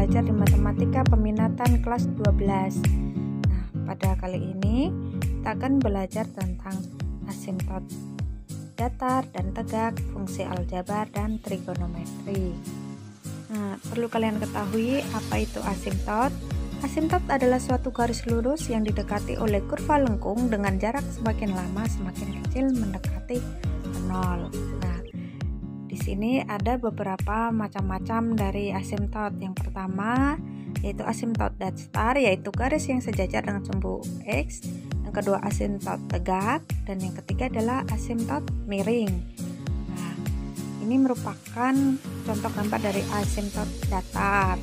belajar di Matematika Peminatan kelas 12. Nah, pada kali ini kita akan belajar tentang asimtot datar dan tegak, fungsi aljabar dan trigonometri. Nah, perlu kalian ketahui apa itu asimtot. Asimtot adalah suatu garis lurus yang didekati oleh kurva lengkung dengan jarak semakin lama semakin kecil mendekati 0. Nah, di sini ada beberapa macam-macam dari asimtot. Yang pertama yaitu asimtot datar, yaitu garis yang sejajar dengan sumbu X. Yang kedua asimtot tegak, dan yang ketiga adalah asimtot miring. Nah, ini merupakan contoh gambar dari asimtot datar.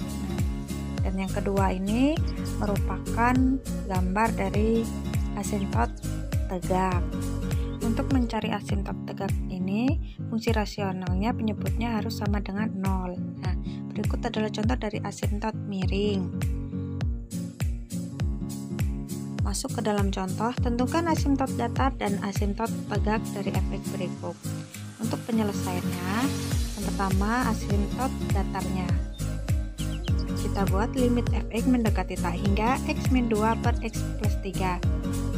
Dan yang kedua ini merupakan gambar dari asimtot tegak. Untuk mencari asimtot tegak ini, fungsi rasionalnya penyebutnya harus sama dengan 0. Nah, berikut adalah contoh dari asimtot miring. Masuk ke dalam contoh, tentukan asimtot datar dan asimtot tegak dari fx berikut. Untuk penyelesaiannya, yang pertama asimtot datarnya. Kita buat limit fx mendekati tak hingga x-2 per x plus 3.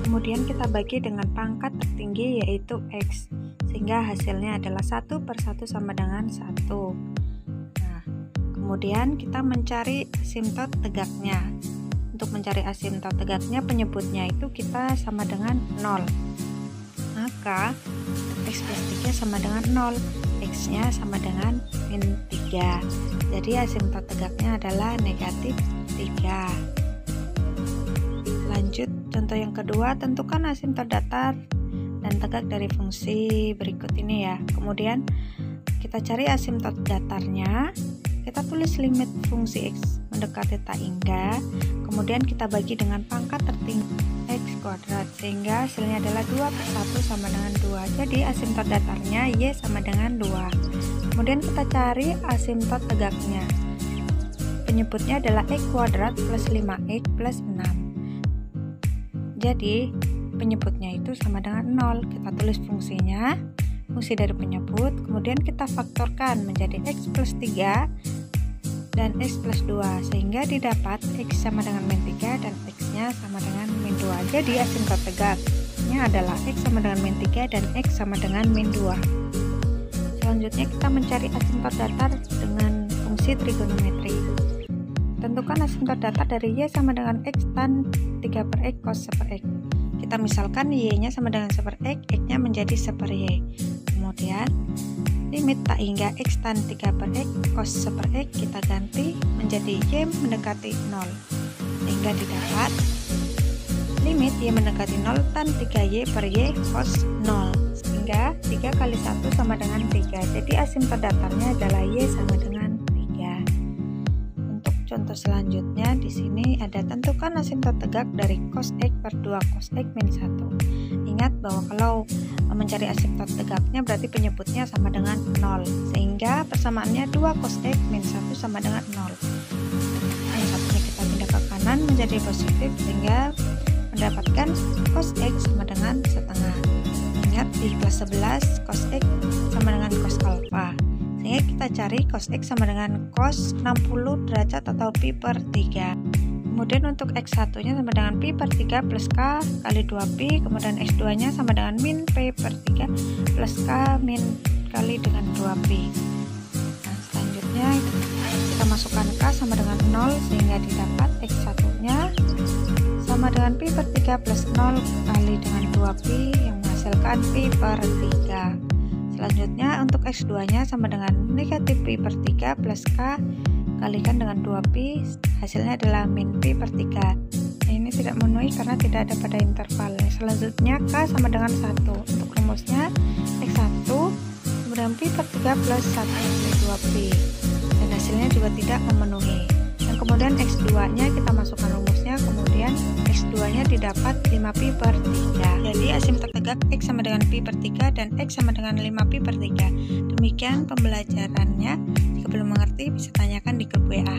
Kemudian kita bagi dengan pangkat tertinggi yaitu x, sehingga hasilnya adalah 1 per 1 sama dengan 1. Nah, kemudian kita mencari asimtot tegaknya. Untuk mencari asimtot tegaknya, penyebutnya itu kita sama dengan 0. Maka x plus 3 sama dengan 0, x-nya sama dengan min 3. Jadi asimtot tegaknya adalah negatif 3. Lanjut, contoh yang kedua, tentukan asimtot datar dan tegak dari fungsi berikut ini ya. Kemudian kita cari asimtot datarnya, kita tulis limit fungsi x mendekati tak hingga, kemudian kita bagi dengan pangkat tertinggi x kuadrat, sehingga hasilnya adalah 2 per 1 sama dengan 2. Jadi asimtot datarnya y sama dengan 2. Kemudian kita cari asimtot tegaknya, penyebutnya adalah x kuadrat plus 5x plus 6. Jadi penyebutnya itu sama dengan 0. Kita tulis fungsinya, fungsi dari penyebut, kemudian kita faktorkan menjadi x plus 3 dan x plus 2, sehingga didapat x sama dengan min 3 dan x-nya sama dengan min 2. Jadi asimtot tegaknya adalah x sama dengan min 3 dan x sama dengan min 2. Selanjutnya kita mencari asimtot datar dengan fungsi trigonometri. Tentukan asimtot datar dari y sama dengan x tan 3 per x cos 1 per x. Kita misalkan y-nya sama dengan 1 per x, x-nya menjadi 1 per y. Kemudian limit tak hingga x tan 3 per x cos 1 per x kita ganti menjadi y mendekati 0. Sehingga didapat limit y mendekati 0 tan 3y per y cos 0. Sehingga 3 kali 1 sama dengan 3. Jadi asimtot datarnya adalah y sama dengan 3. Untuk contoh selanjutnya, di sini ada tentukan asimtot tegak dari cos x per 2 cos x min 1. Ingat bahwa kalau mencari asimtot tegaknya berarti penyebutnya sama dengan 0. Sehingga persamaannya 2 cos x min 1 sama dengan 0. Yang satunya kita pindah ke kanan menjadi positif, sehingga mendapatkan cos x sama dengan setengah. Ingat di kelas 11 cos x sama dengan cos alfa. Sehingga kita cari cos x sama dengan cos 60 derajat atau pi per 3. Kemudian untuk x1 nya sama dengan pi per 3 plus k kali 2pi. Kemudian x2 nya sama dengan min p per 3 plus k min kali dengan 2pi. Nah, selanjutnya kita masukkan k sama dengan 0, sehingga didapat x1 nya sama dengan pi per 3 plus 0 kali dengan 2pi yang menghasilkan pi per 3. Selanjutnya untuk x2 nya sama dengan negatif pi per 3 plus k kalikan dengan 2pi, hasilnya adalah min pi per 3. Nah, ini tidak memenuhi karena tidak ada pada interval. Selanjutnya k sama dengan 1. Untuk rumusnya x1 sama dengan pi per 3 plus 1 kali 2pi, dan hasilnya juga tidak memenuhi. Dan kemudian x2 nya kita masukkan rumusnya, kemudian x2 nya didapat 5pi per 3. Jadi asimtot tegak x sama dengan pi per 3 dan x sama dengan 5pi per 3. Demikian pembelajarannya. Jika belum mengerti bisa tanyakan di grup WA.